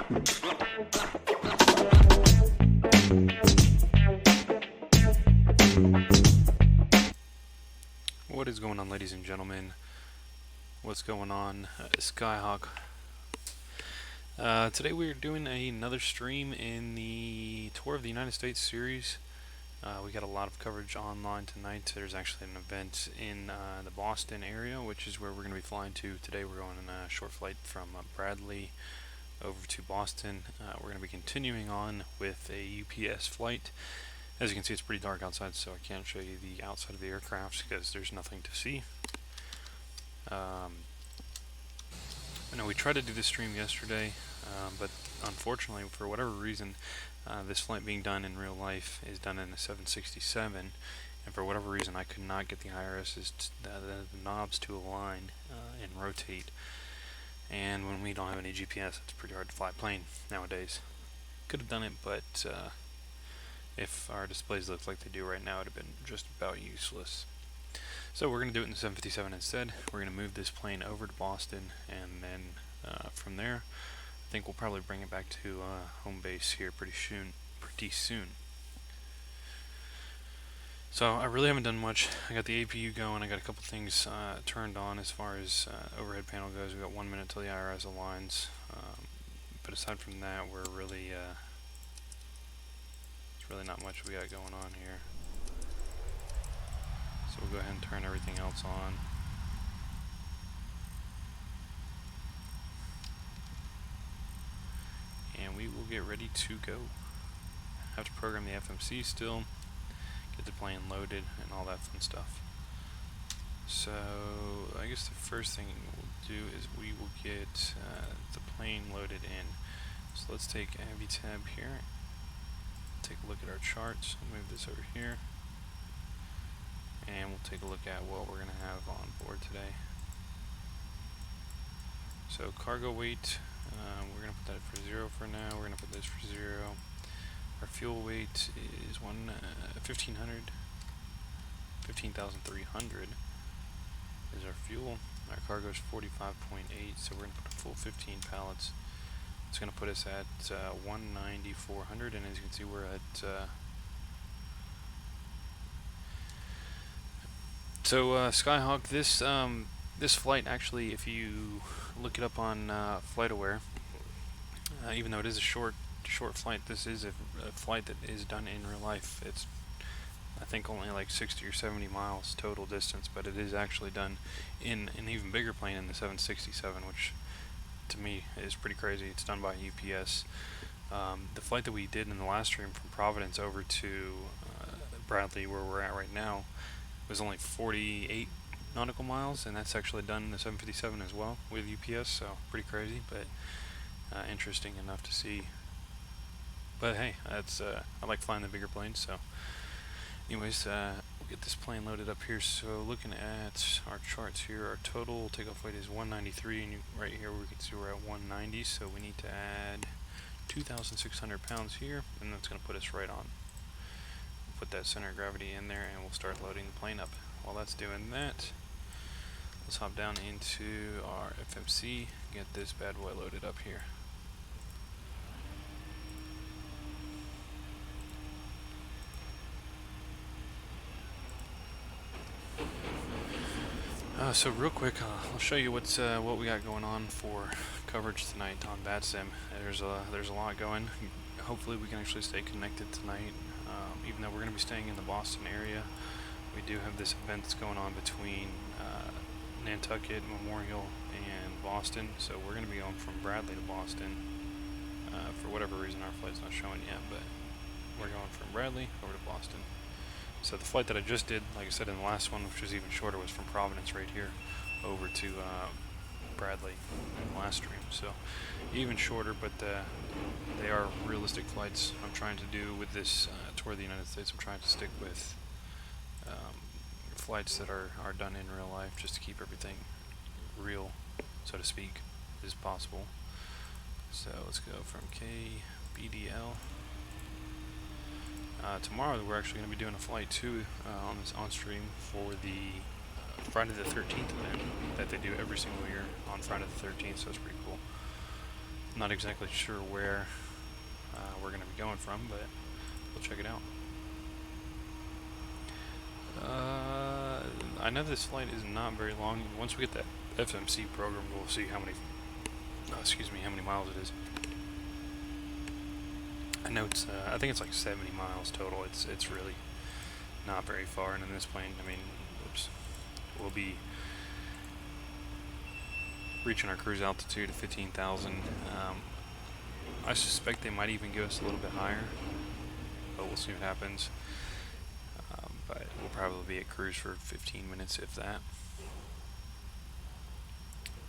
What is going on, ladies and gentlemen? What's going on, Skyhawk? Today we're doing another stream in the Tour of the United States series. We got a lot of coverage online tonight. There's actually an event in the Boston area, which is where we're going to be flying to. Today we're going on a short flight from Bradley over to Boston. We're going to be continuing on with a UPS flight. As you can see, it's pretty dark outside, so I can't show you the outside of the aircraft because there's nothing to see. I know we tried to do this stream yesterday, but unfortunately, for whatever reason, this flight being done in real life is done in a 767, and for whatever reason I could not get the the knobs to align and rotate. And when we don't have any GPS, it's pretty hard to fly a plane nowadays. Could have done it, but if our displays looked like they do right now, it would have been just about useless. So we're going to do it in the 757 instead. We're going to move this plane over to Boston, and then from there, I think we'll probably bring it back to home base here pretty soon. So I really haven't done much. I got the APU going. I got a couple things turned on as far as overhead panel goes. We got 1 minute till the IRS aligns. But aside from that, we're really there's really not much we got going on here. So we'll go ahead and turn everything else on. And we will get ready to go. Have to program the FMC still, get the plane loaded, and all that fun stuff. So I guess the first thing we'll do is we will get the plane loaded in. So let's take AviTab here, take a look at our charts, move this over here, and we'll take a look at what we're going to have on board today. So cargo weight, we're going to put that for 0 for now. We're going to put this for 0. Our fuel weight is 15,300 is our fuel. Our cargo is 45.8, so we're going to put a full 15 pallets. It's going to put us at 190,400, and as you can see, we're at Skyhawk, this flight actually, if you look it up on FlightAware, even though it is a short flight, this is a flight that is done in real life. It's, I think, only like 60 or 70 miles total distance, but it is actually done in an even bigger plane, in the 767, which to me is pretty crazy. It's done by UPS. The flight that we did in the last stream from Providence over to Bradley, where we're at right now, was only 48 nautical miles, and that's actually done in the 757 as well with UPS, so pretty crazy, but interesting enough to see. But hey, that's I like flying the bigger planes. So anyways, we'll get this plane loaded up here. So looking at our charts here, our total takeoff weight is 193, and right here we can see we're at 190, so we need to add 2,600 pounds here, and that's going to put us right on. We'll put that center of gravity in there, and we'll start loading the plane up. While that's doing that, let's hop down into our FMC, get this bad boy loaded up here. So real quick, I'll show you what we got going on for coverage tonight on VATSIM. There's a lot going. Hopefully we can actually stay connected tonight, even though we're going to be staying in the Boston area. We do have this event that's going on between Nantucket, Memorial, and Boston, so we're going to be going from Bradley to Boston. For whatever reason, our flight's not showing yet, but we're going from Bradley over to Boston. So the flight that I just did, like I said in the last one, which was even shorter, was from Providence right here over to Bradley in the last stream. So even shorter, but they are realistic flights. I'm trying to do with this tour of the United States. I'm trying to stick with flights that are done in real life, just to keep everything real, so to speak, as possible. So let's go from KBDL. Tomorrow we're actually going to be doing a flight too on stream for the Friday the 13th event that they do every single year on Friday the 13th, so it's pretty cool. Not exactly sure where we're going to be going from, but we'll check it out. I know this flight is not very long. Once we get that FMC program, we'll see how many, how many miles it is. I know it's, I think it's like 70 miles total. It's really not very far. And in this plane, I mean, we'll be reaching our cruise altitude of 15,000. I suspect they might even give us a little bit higher, but we'll see what happens. But we'll probably be at cruise for 15 minutes, if that.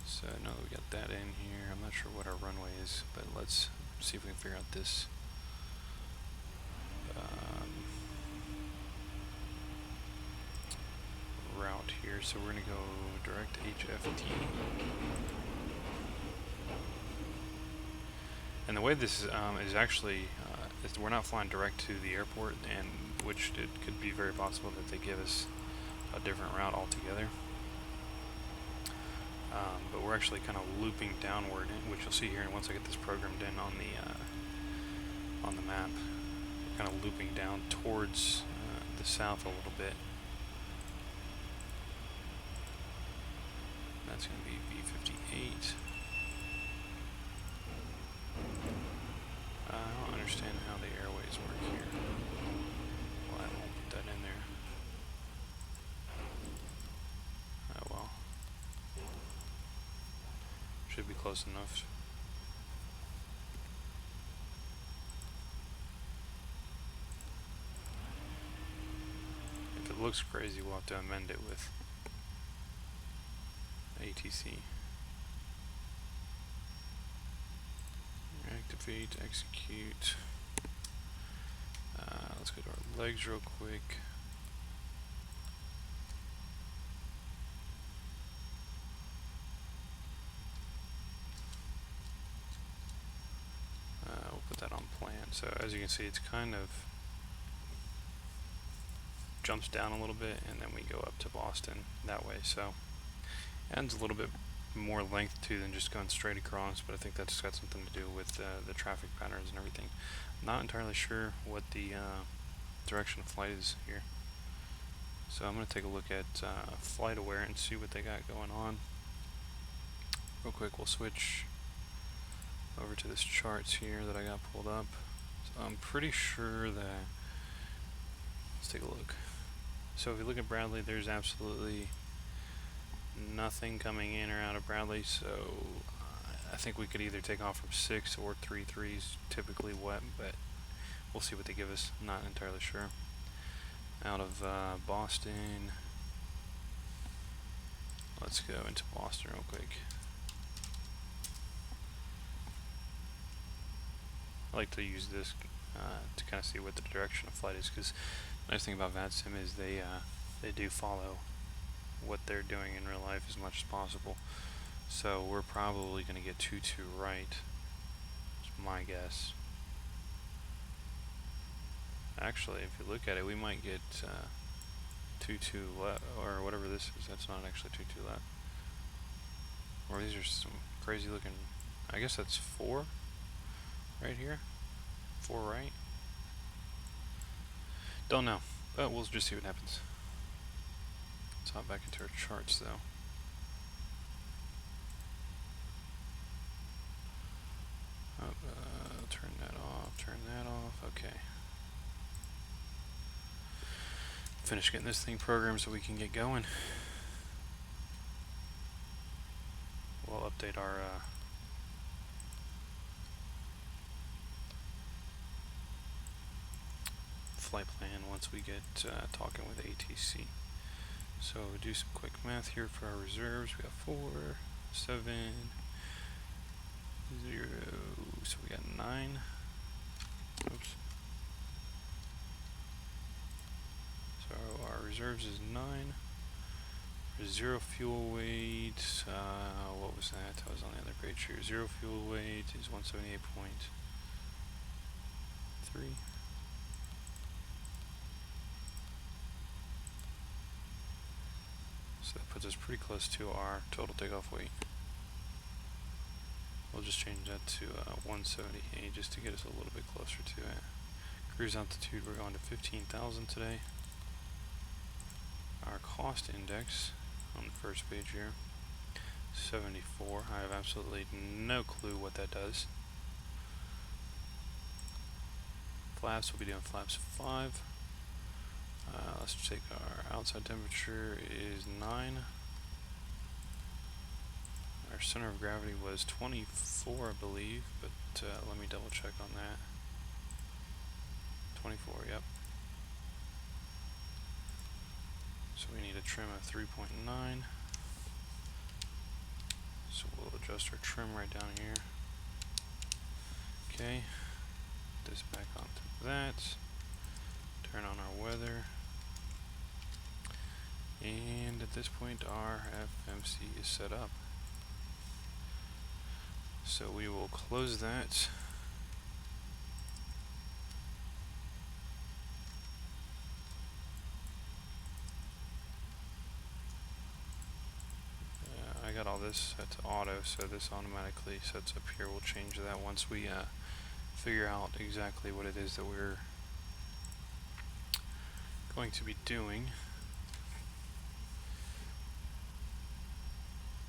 So now that we got that in here, I'm not sure what our runway is, but let's see if we can figure out this. Route here. So we're going to go direct HFT. And the way this is actually, we're not flying direct to the airport, and which it could be very possible that they give us a different route altogether. But we're actually kind of looping downward, which you'll see here once I get this programmed in on the map. We're kind of looping down towards the south a little bit. That's going to be V58. I don't understand how the airways work here. Well, I won't put that in there. Oh well. Should be close enough. If it looks crazy, we'll have to amend it with ATC. Activate, execute. Let's go to our legs real quick. We'll put that on plan. So as you can see, it's kind of jumps down a little bit, and then we go up to Boston that way. So adds a little bit more length to than just going straight across, but I think that's got something to do with the traffic patterns and everything. I'm not entirely sure what the direction of flight is here. So I'm going to take a look at FlightAware and see what they got going on. Real quick, we'll switch over to this charts here that I got pulled up. So I'm pretty sure that, let's take a look. So if you look at Bradley, there's absolutely nothing coming in or out of Bradley, so I think we could either take off from 6 or 3.3s, typically wet, but we'll see what they give us. Not entirely sure. Out of Boston, let's go into Boston real quick. I like to use this to kind of see what the direction of flight is, because the nice thing about VATSIM is they do follow what they're doing in real life as much as possible. So we're probably going to get 2-2 right. That's my guess. Actually, if you look at it, we might get 2-2 left, or whatever this is. That's not actually 2-2 left. Or these are some crazy looking. I guess that's 4 right here. 4 right. Don't know, but we'll just see what happens. Let's hop back into our charts though. Turn that off, turn that off, okay. Finish getting this thing programmed so we can get going. We'll update our flight plan once we get talking with ATC. So we do some quick math here for our reserves. We got 4, 7, 0, so we got 9. Oops. So our reserves is 9. For 0 fuel weight, what was that? I was on the other page here. 0 fuel weight is 178.3. So that puts us pretty close to our total takeoff weight. We'll just change that to 170 just to get us a little bit closer to it. Cruise altitude, we're going to 15,000 today. Our cost index on the first page here, 74. I have absolutely no clue what that does. Flaps, we'll be doing flaps 5. Let's take our outside temperature is 9. Our center of gravity was 24, I believe, but let me double check on that. 24, yep. So we need a trim of 3.9. So we'll adjust our trim right down here. Okay. This back onto that. Turn on our weather. And at this point our FMC is set up. So we will close that. I got all this set to auto, so this automatically sets up here. We'll change that once we figure out exactly what it is that we're going to be doing.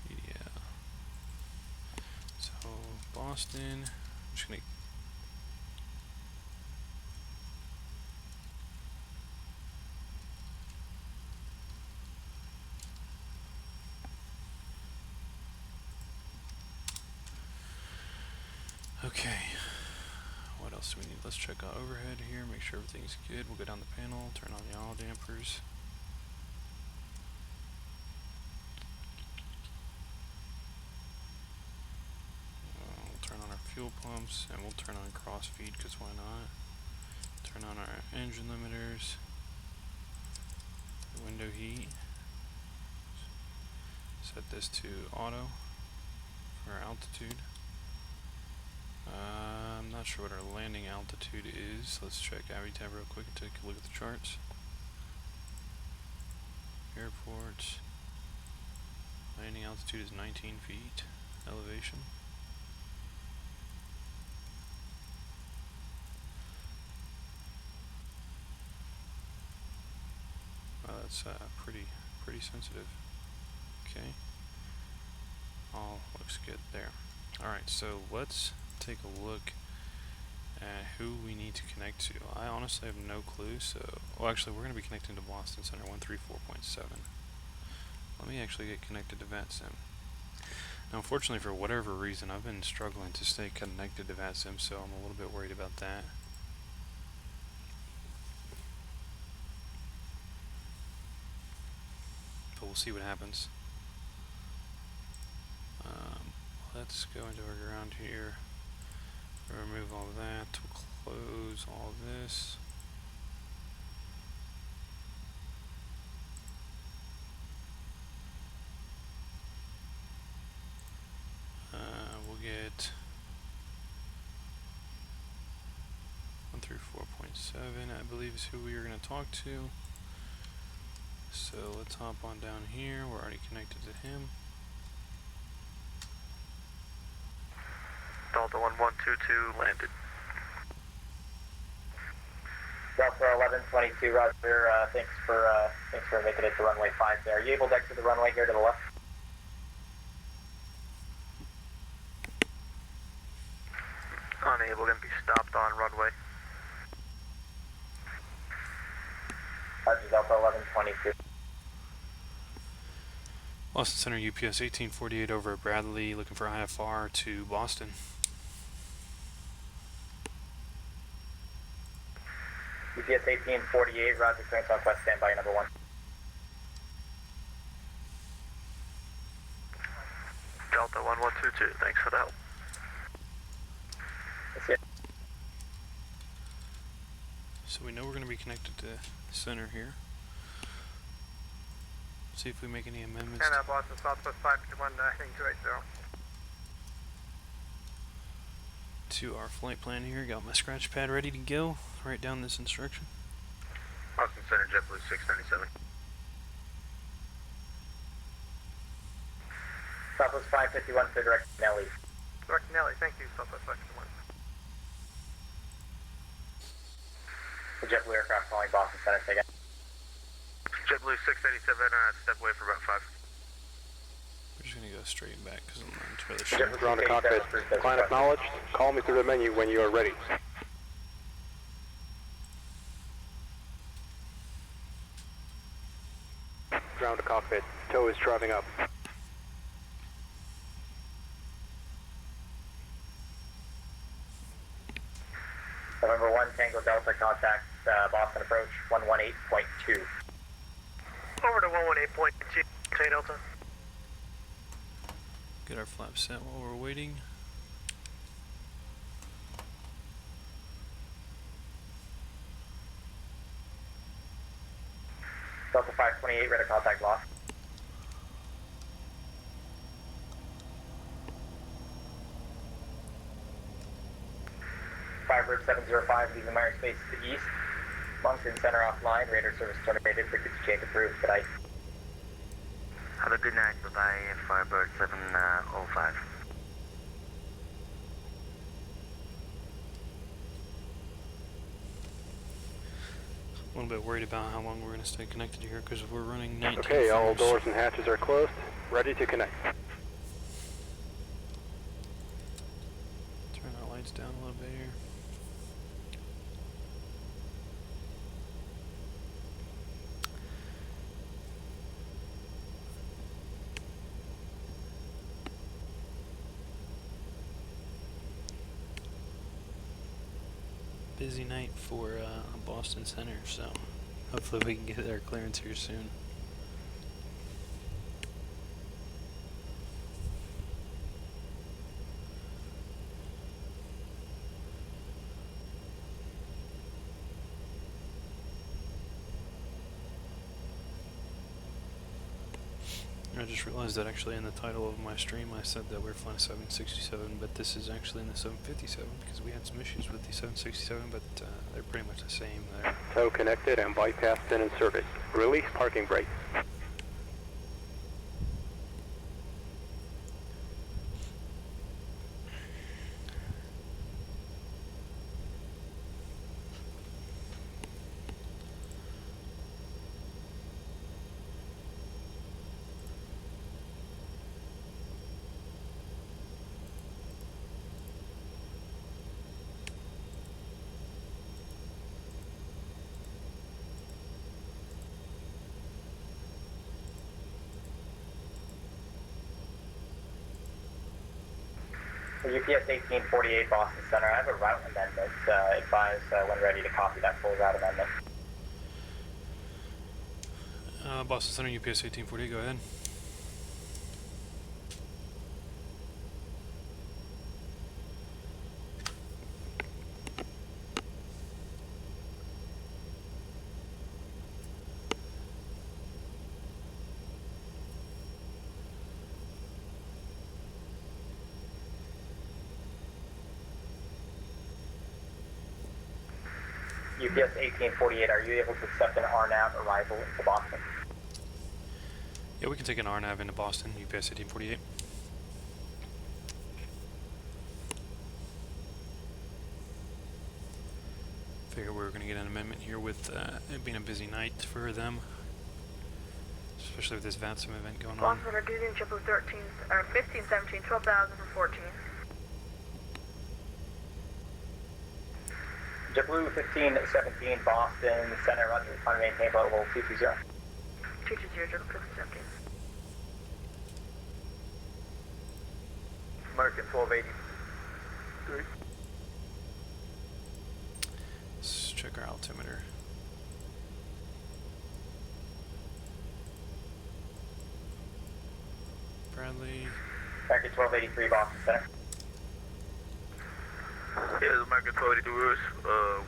Yeah. So Boston, I'm just gonna okay. What else do we need? Let's check out overhead here, make sure everything's good. We'll go down the panel, turn on the yaw dampers. We'll turn on our fuel pumps, and we'll turn on cross feed, because why not? Turn on our engine limiters, window heat. Set this to auto for our altitude. I'm not sure what our landing altitude is. Let's check AviTab real quick and take a look at the charts. Airport. Landing altitude is 19 feet. Elevation. Well, that's pretty sensitive. Okay. All looks good there. Alright, so let's take a look at who we need to connect to. I honestly have no clue, so... Well, actually, we're going to be connecting to Boston Center 134.7. Let me actually get connected to VATSIM. Now, unfortunately, for whatever reason, I've been struggling to stay connected to VATSIM, so I'm a little bit worried about that. But we'll see what happens. Let's go into our ground here. Remove all of that. We'll close all of this. We'll get 134.7, I believe is who we are going to talk to. So let's hop on down here. We're already connected to him. Delta 1122 landed. Delta 1122, Roger. Thanks for making it to runway 5 there. Are you able to exit the runway here to the left? Unable to be stopped on runway. Roger, Delta 1122. Boston Center UPS 1848 over at Bradley, looking for IFR to Boston. UPS 1848, Roger, clearance Southwest, standby number 1. Delta 1122, thanks for the help. That's it. So we know we're going to be connected to center here. See if we make any amendments. And Boston Southwest 551, heading 280. To our flight plan here. Got my scratch pad ready to go. Write down this instruction. Boston Center JetBlue 697. Southwest 551 for direct now leave. Director Nelly, thank you, Southwest 521. The JetBlue aircraft calling Boston Center, say again. JetBlue 687, step away for about 5. We're just gonna go straight back because I'm not entirely sure. Ground to cockpit. Client acknowledged. Call me through the menu when you are ready. Ground to cockpit. Tow is driving up. November 1, Tango Delta, contact Boston approach 118.2. Over to 118.2, Tango Delta. Get our flaps set while we're waiting. Delta 528, radar contact lost. Firebird 705, leaving Meyer space to the east. Moncton Center offline, radar service terminated, frequency change approved. Good night. Have a good night, bye-bye, Firebird 705. A little bit worried about how long we're going to stay connected here because we're running 19 Okay, all frames. doors and hatches are closed. Ready to connect. Turn our lights down a little bit here. Busy night for Boston Center, so hopefully we can get our clearance here soon. I just realized that actually in the title of my stream I said that we're flying 767, but this is actually in the 757 because we had some issues with the 767, but they're pretty much the same there. Tow connected and bypass in and service. Release parking brake. UPS 1848 Boston Center, I have a route amendment. Advise when ready to copy that full route amendment. Boston Center, UPS 1840, go ahead. UPS 1848, are you able to accept an RNAV arrival into Boston? Yeah, we can take an RNAV into Boston, UPS 1848. Figure we were going to get an amendment here with it being a busy night for them, especially with this VATSIM event going on. Boston are using JetBlue 13, or 15, 17, 12,000 for 14. JetBlue 1517 Boston Center, Rudder, trying to maintain level 220. 220, JetBlue 15, 17. American 1283. Let's check our altimeter. Bradley. American 1283 Boston Center. Yeah, American 1283,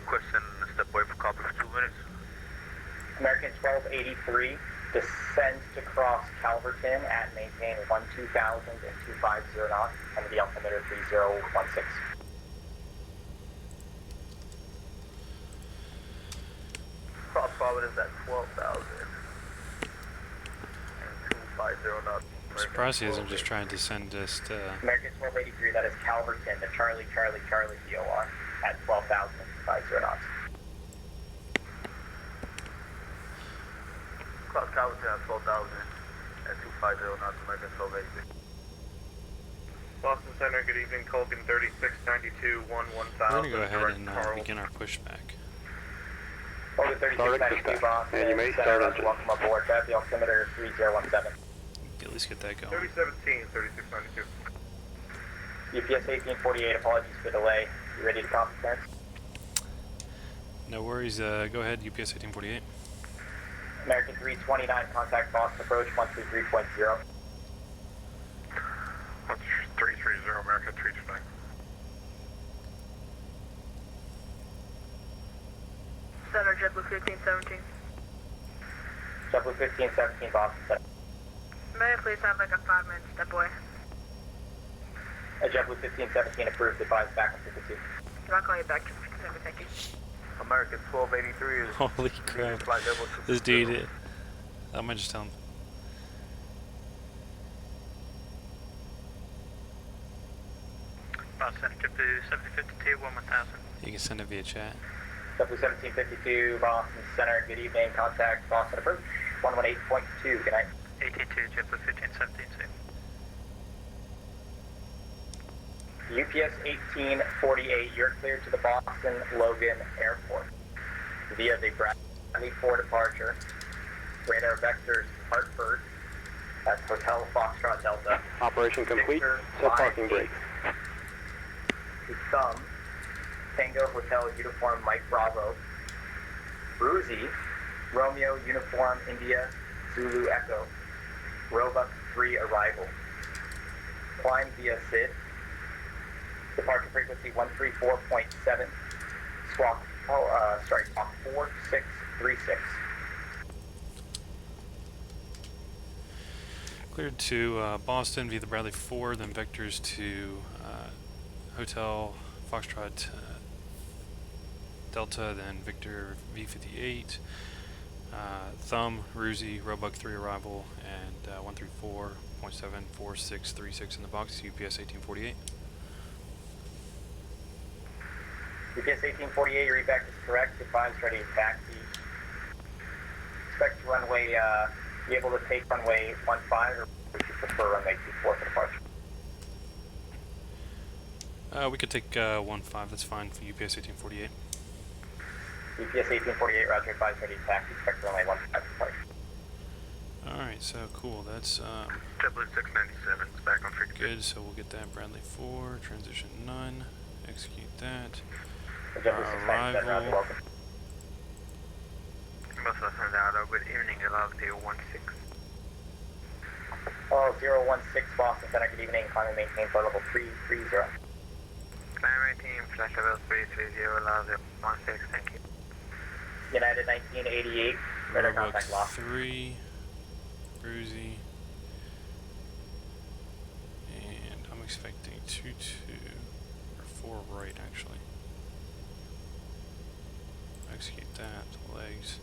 question step away for copy for 2 minutes. American 1283, descend to cross Calverton at maintain 12,000 and 250 knots, and the altimeter 3016. Cross Providence at 12,000 and 250 knots. Surprised he isn't just trying to send us to... American 1283, that is Calverton, the Charlie DOR at 12,050 knots. Cross Calverton at 12,000 at 250 knots, American 1283. Boston Center, good evening, Colgan 3692, 1000. We're going to go ahead and begin our pushback. Colgan 3692, Boston, and you may start engine. welcome aboard, grab the altimeter 3017. At least get that going. 3017, 3692. UPS 1848, apologies for delay. You ready to cross clearance? No worries, go ahead, UPS 1848. American 329, contact Boston approach 133.0. 330, American 329. Center, JetBlue 1517. JetBlue 1517, Boston Center. May I please have like a 5-minute step away? JetBlue 1517 approved, advised back on frequency. I'll call you back. Thank you. American 1283 is Holy crap. flight level This dude, I might just tell him. Boston, JetBlue 752, 1000. You can send it via chat. JetBlue 1752, Boston Center, good evening, contact Boston approach 118.2, good night. 182, JetBlue 1517, sir. UPS 1848, you're cleared to the Boston Logan Airport via the Bradley 4 departure. Radar vectors Hartford, that's Hotel Foxtrot Delta. Operation complete. Set parking brake. Thumb, Tango Hotel Uniform Mike Bravo. Bruzy, Romeo Uniform India Zulu Echo. Roebuck 3 arrival. Climb via SID. Departure frequency 134.7. Squawk 4636. Cleared to Boston via the Bradley 4, then vectors to Hotel Foxtrot Delta, then Victor V58, Thumb, Ruzy, Roebuck 3 arrival, and 134.74636 in the box, UPS 1848. UPS 1848, your evac is correct. Advise ready to taxi. Expect runway, be able to take runway 15, or would you prefer runway 24 for departure? We could take 15, that's fine for UPS 1848. UPS 1848, roger, advise ready to taxi. Expect runway 15 for departure. Alright, so cool, that's JetBlue 697, it's back on frequency. good, so we'll get that Bradley 4, transition none, execute that. JetBlue 697, roger, welcome. Good evening, allow 016. Oh, 016 Boston Center, good evening. Climb and maintain flight level 330. Climb maintain, flight level 330, allow 016, thank you. United 1988, radar contact lost. 3, Bruzy, and I'm expecting 22, or 4 right actually. Execute that, legs.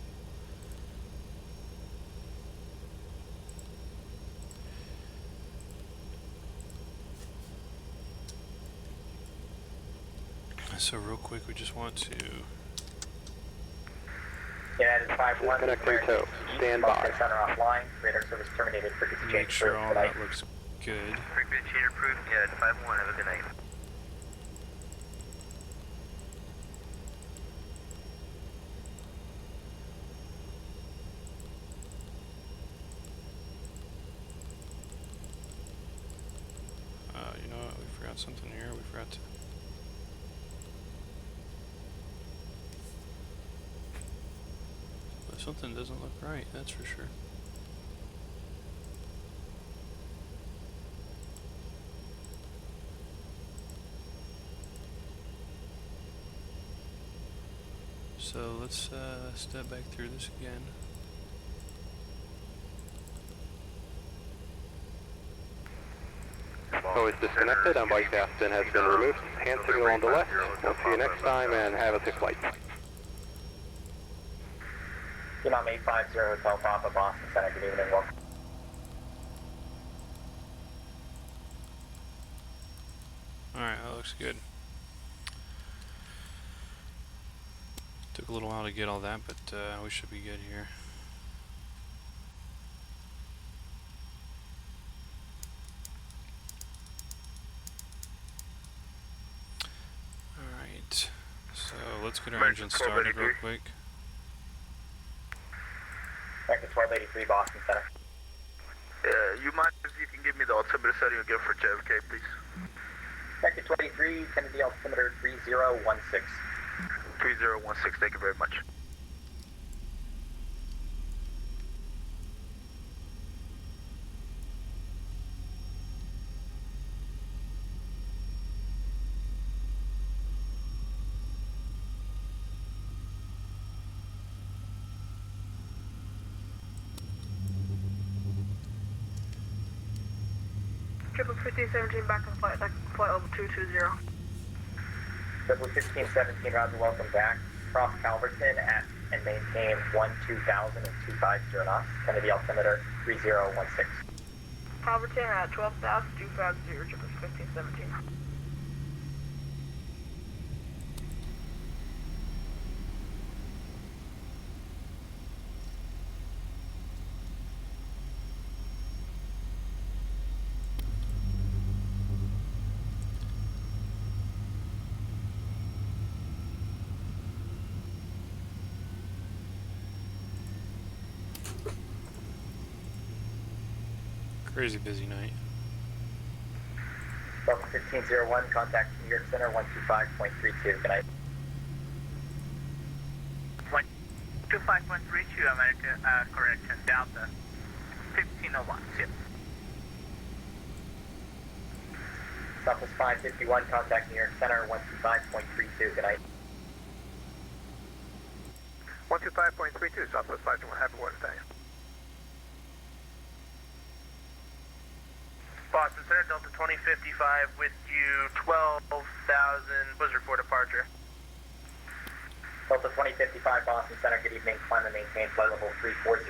So real quick, we just want to United 51, Disconnect tow. Stand by. Center offline. Radar service terminated. Frequency make change sure approved. all Good night. that looks good. Frequency change approved, yeah, 51, have a good night. You know what, we forgot something here, we forgot to... Something doesn't look right, that's for sure. So let's step back through this again. Always disconnected, on-bike captain has been removed. Hand signal on the left. We'll see you next time and have a safe flight. Unam 850 Hotel Papa, Boston Center, good evening, welcome. Alright, that looks good. Took a little while to get all that, but we should be good here. Alright, so let's get our engine started real quick. Back to 1283 Boston Center. You mind if you can give me the altimeter setting again for JFK, please? Back to 23, Kennedy altimeter 3016. 3016, thank you very much. Triple 1517 back on flight deck, flight level 220. Triple 1517, roger, welcome back. Cross Calverton at and maintain 12000 and 250 knots. Kennedy altimeter 3016. Calverton at 12,000, 250, triple 1517. Crazy busy night. Delta 1501, contact New York Center 125.32. Good night. 125.32, American, correction, Delta 1501, ship. Southwest 551, contact New York Center 125.32. Good night. 125.32, Southwest 521, happy work, thanks. Boston Center, Delta 2055 with you, 12,000, Blizzard for departure. Delta 2055, Boston Center, good evening. Climb and maintain flight level 340.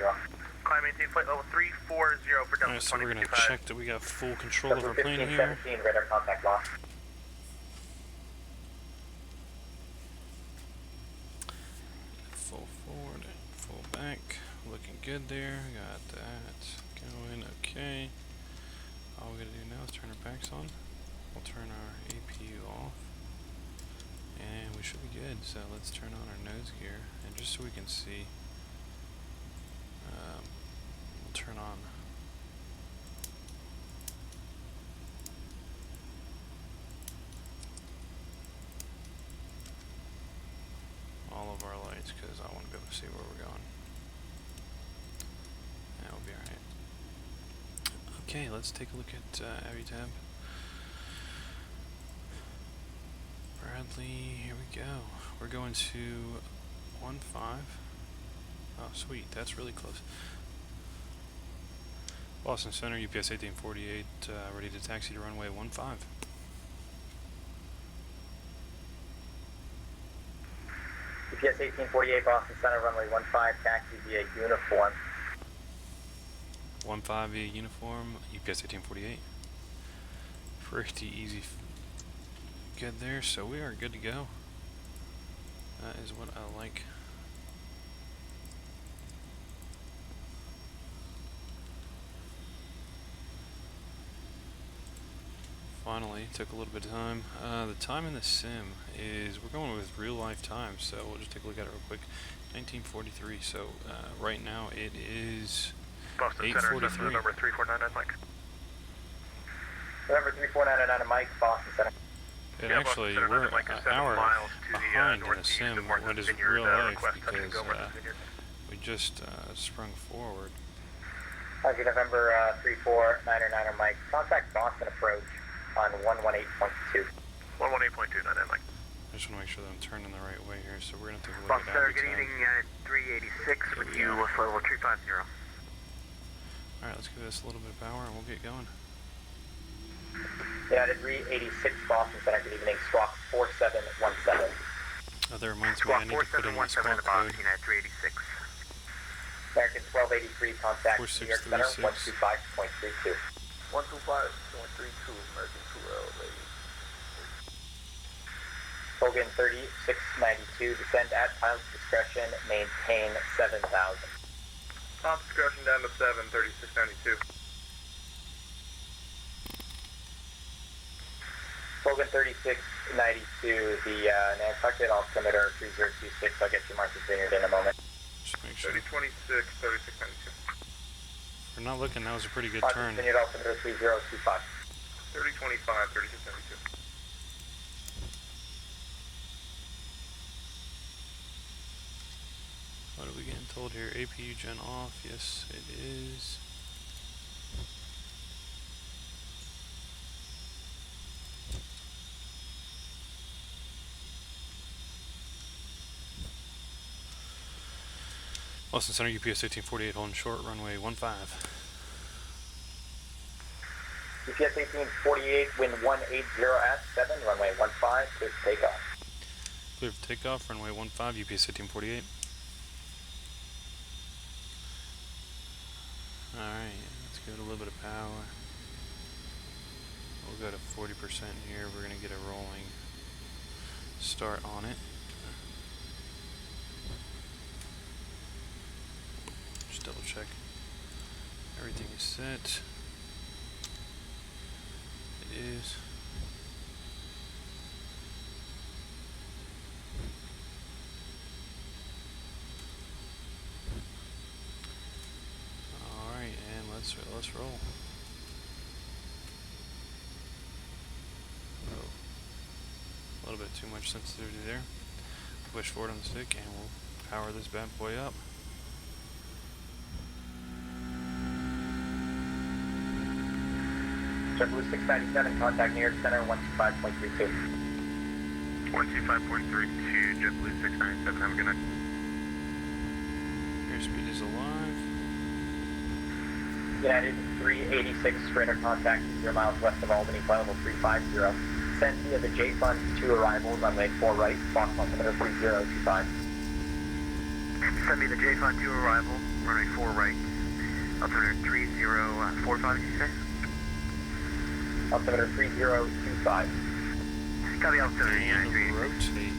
Climb maintain flight level 340 for Delta Alright, so we're 2055. gonna check that we got full control of our plane here. 1517, radar contact lost. Full forward, full back. Looking good there. Got that going. Okay. All we gotta do now is turn our backs on. We'll turn our APU off. And we should be good. So let's turn on our nose gear. And just so we can see, we'll turn on all of our lights because I want to be able to see where we're going. That will be alright. Okay, let's take a look at AviTab. Bradley, here we go. We're going to 1-5. Oh, sweet, that's really close. Boston Center, UPS 1848, ready to taxi to runway 15. UPS 1848, Boston Center, runway 15, taxi via uniform. 15 via uniform, UPS 1848. Pretty easy. Good there, so we are good to go. That is what I like. Finally, took a little bit of time. The time in the sim is, we're going with real life time, so we'll just take a look at it real quick. 1943, so right now it is Boston 8:43. Center, November 3499, Mike. November 3499 Mike, Boston Center. And actually, we're an hour behind in the sim what is real life because we just sprung forward. Roger, November 3499 Mike. Contact Boston approach on 118.2. 118.299, Mike. I just want to make sure that I'm turning the right way here, so we're going to take a look Boston at Center, AviTab. good evening, 386 with you, flight level 350. Alright, let's give this a little bit of power and we'll get going. United 386 Boston Center, good evening. Squawk 4717. Oh, that reminds me, I need to put in the squawk code. United 386. American 1283, contact New York Center 4636. 125.32. 125.32, American 2L, lady. Logan 3692, descend at pilot's discretion, maintain 7,000. Top discretion down to 7, 3692. Logan 3692, the Nantucket altimeter 3026, I'll get you marked as vineyard in a moment. Just make sure. 3026, 3692. If we're not looking, that was a pretty good Marked turn. as vineyard altimeter 3025. 3025, 3692. What are we getting told here? APU gen off. Yes, it is. Boston Center, UPS 1848, holding short, runway 15. UPS 1848, wind 180 at 7, runway 15, clear for takeoff. Clear for takeoff, runway 15, UPS 1848. Alright, let's give it a little bit of power. We'll go to 40% here. We're going to get a rolling start on it. Just double check. Everything is set. It is. Alright, and let's roll. Oh. A little bit too much sensitivity there. Push forward on the stick and we'll power this bad boy up. JetBlue 697, contact New York Center 125.32. 125.32, JetBlue 697, have a good night. Airspeed is alive. United 386, radar contact 0 miles west of Albany, flight level 350. Send via the J-Fund to arrival, runway 4 right, Fox altimeter 3025. Send me the J-Fund to arrival, runway 4 right, altimeter 3045, did you say? Altimeter 3025. Copy altimeter And 386. rotate.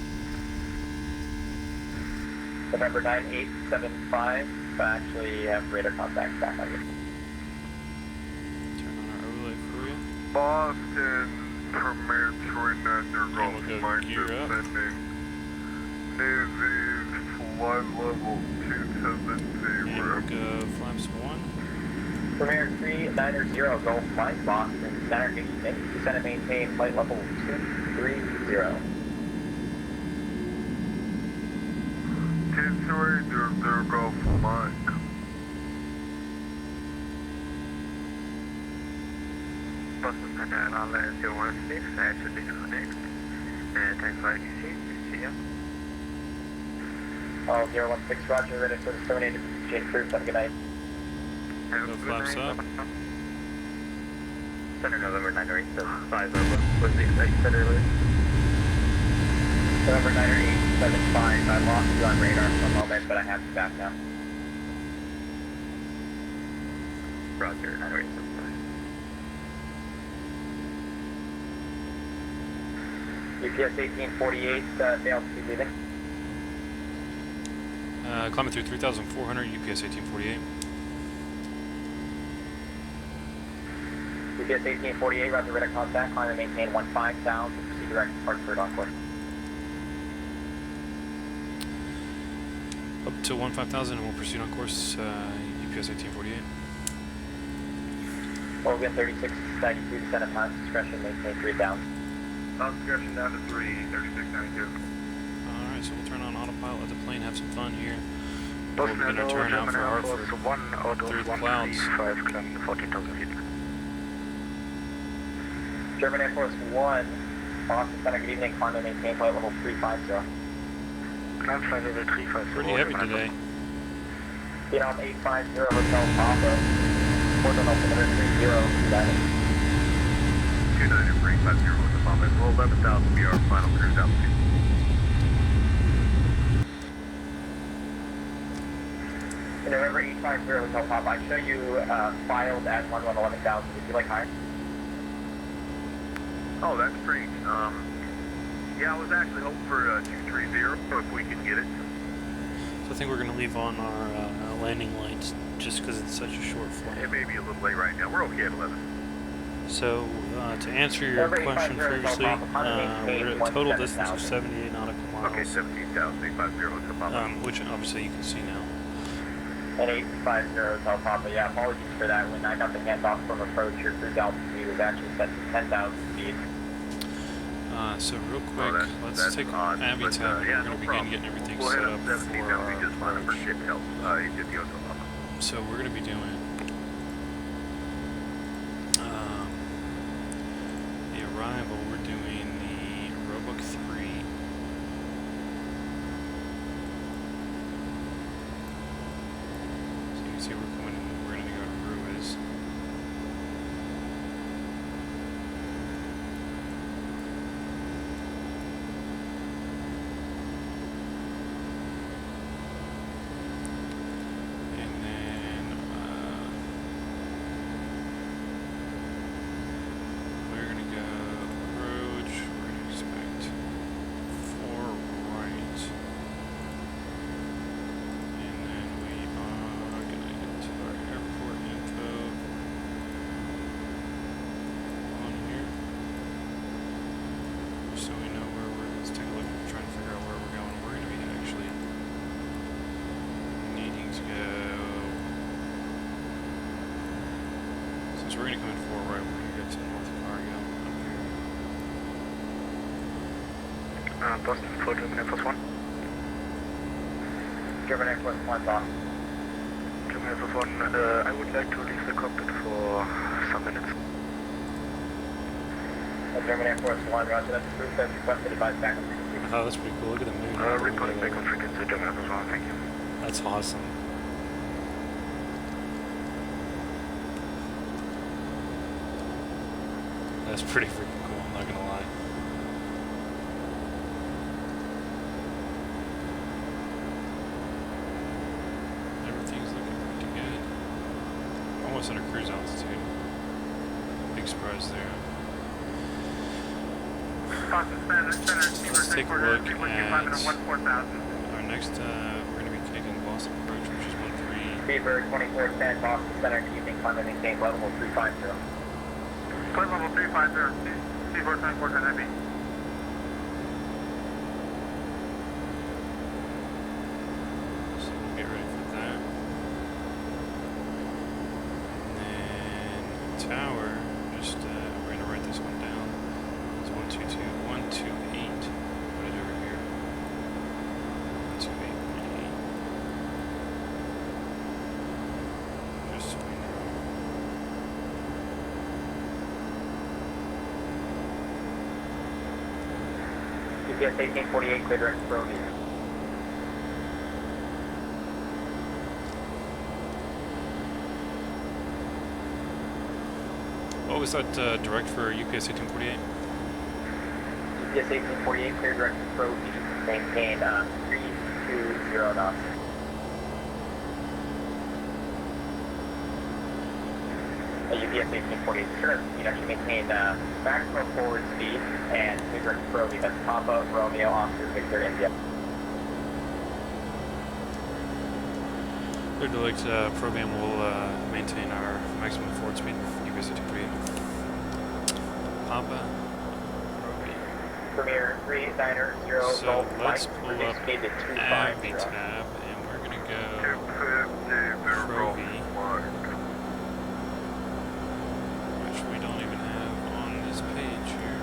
November 9875, actually have radar contact back on you. Turn on our overlay for you. Boston, Premier Troy 9, your And Gulf we'll go Mike gear up. descending. Navy, flight level 270. And we'll go flaps 1. Premier 390, Gulf Mike, Boston Center, good evening. Descend and maintain flight level 230. 230, Gulf Mike. Boston Center, I'll land 016, that should be connect. And TakeoffXC, see ya. All 016, roger, ready for the terminated. Jane Cruz, have a good night. Have Go a good flaps night. up. Center November 987, what's the exact you said earlier? November 9875, I lost you on radar for a moment, but I have you back now. Roger, 9875. UPS 1848, the altitude leaving. Climbing through 3,400, UPS 1848. UPS 1848, roger, radar contact, climb and maintain 15 down, proceed direct to Hartford on course. Up to 15,000 and we'll proceed on course, UPS 1848. Logan 3692, descend at pilot's discretion, maintain 3 down. Top discretion down to 3, 3692. Alright, so we'll turn on autopilot, let the plane have some fun here. We're Boston going to turn out for Hartford Air 1 out of through the clouds. 135, climbing 14,000 feet. German Air Force 1, Boston Center, good evening, climb and maintain flight level 350. Climb flight level 350. Pretty heavy today. Vietnam 850, Hotel Papa, port on altimeter 3029. 290, 350 with the bomb. Roll 11,000 BR, final cruise altitude. In November 850, Hotel Papa, I show you filed at 11,000. Would you like higher? Oh, that's great. Yeah, I was actually hoping for 230 if we could get it. So I think we're going to leave on our landing lights just because it's such a short flight. It may be a little late right now. We're okay at 11. So to answer your question previously, total distance of 78 nautical miles. Okay, 17,850 which obviously you can see now. And 850 Hotel Papa, yeah, apologies for that. When I got the handoff from approach, your cruise altitude was actually set to 10,000 feet. So real quick, let's take AviTab. We're going to begin getting everything set up for our approach. So we're going to be doing the arrival. We're doing the Roebuck 3. So you can see we're going to go to Ruiz. We're going to come in forward right when you get to North Cargo up here. Boston for German Air Force 1. German Air Force 1, boss. German Air Force 1, I would like to leave the cockpit for some minutes. German Air Force 1, roger, that's approved, that's requested advice back on frequency. Oh, that's pretty cool. Look at the moon. Reporting back on frequency, German Air Force 1, thank you. That's awesome. That's pretty freaking cool, I'm not gonna lie. Everything's looking pretty good. Almost under cruise altitude. Big surprise there. Let's take a look at our next, we're gonna be taking Boston approach, which is 13. Speedbird 2410, Boston Center, evening climb and maintain level 350. Flight level 350, Seaboard 2410 heavy. So we'll get ready for that. And then tower, just we're gonna write this one down. It's 122.128. Put it over here. 128.8. Just so we know. UPS 1848, clear direct for Romeo. What was that direct for UPS 1848? UPS 1848, clear direct for Romeo. Maintain 320 knots. UPS 1848, sure. You actually maintain maximum forward speed and clear direct for Romeo. That's Papa, Romeo, Oscar, Victor, India. Clear direct program will maintain our maximum forward speed. UPS 1848. Papa. Premier 390 So Golf let's Mike, pull reduce up speed to 250. AviTab and we're gonna go Provi, which we don't even have on this page here.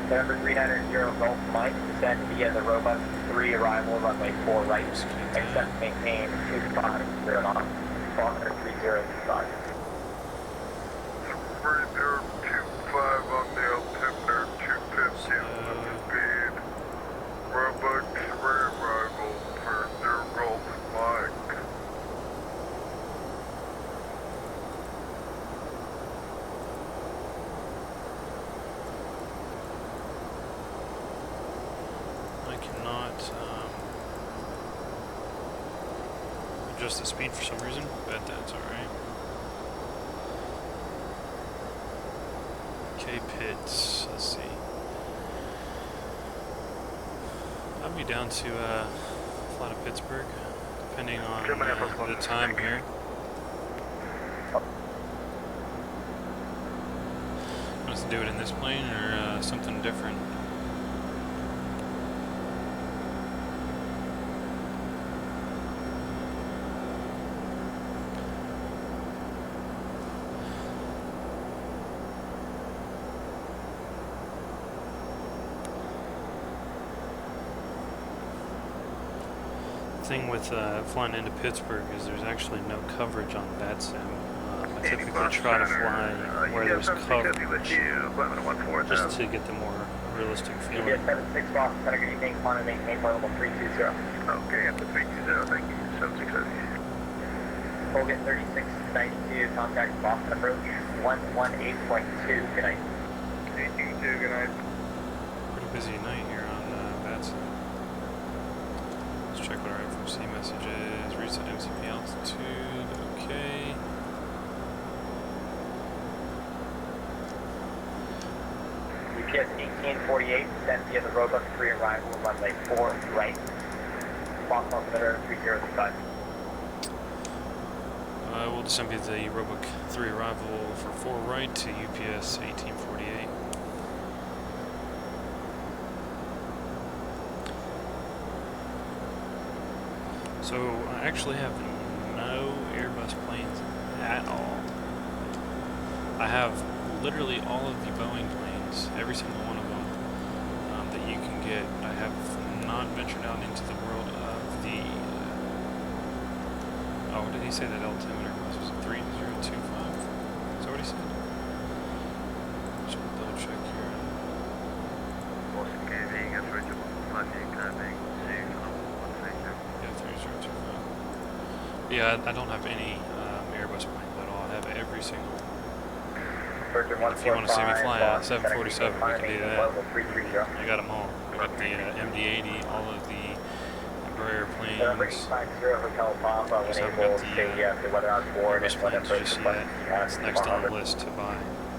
November 390 Golf Mike, descend via the Roebuck 3 arrival, runway 4 right, except maintain 250 knots, 430 5 on the altimeter, 250 on the speed. Roebuck 3 arrival for New Golf Mike. I cannot adjust the speed for some reason, but that's alright. K-Pits, let's see. I'll be down to fly to Pittsburgh, depending on the time here. Want us to do it in this plane or something different? Thing with flying into Pittsburgh is there's actually no coverage on VATSIM. I typically try to fly where there's coverage, just to get the more realistic feeling. Yes, 76 Boston Center, good evening, climb and maintain flight level 320. Okay, up to 320, thank you. 767. Colgate 3692, contact Boston approach 118.2, good night. 18.2, good night. Pretty busy night here on VATSIM. Let's check what our FMC message is. Reset MCP altitude, okay. UPS 1848, sent via the Roebuck 3 arrival, runway 4 right. Boston altimeter 3035. We'll descend via the Roebuck 3 arrival for 4 right to UPS 1848. So I actually have no Airbus planes at all. I have literally all of the Boeing planes, every single one of them that you can get. I have not ventured out into the world of the. Oh, what did he say that altimeter was? Was it 3025? Is that what he said? Just want to double check here. Boston KV, gets ready to fly the incoming. Yeah, 3025. Yeah, I don't have any Airbus planes at all. I have every single. If you want to see me fly a 747, we can do that. I got them all. I got the MD-80, all of the Embraer planes. Just haven't got the Airbus planes just yet. It's next on the list to buy.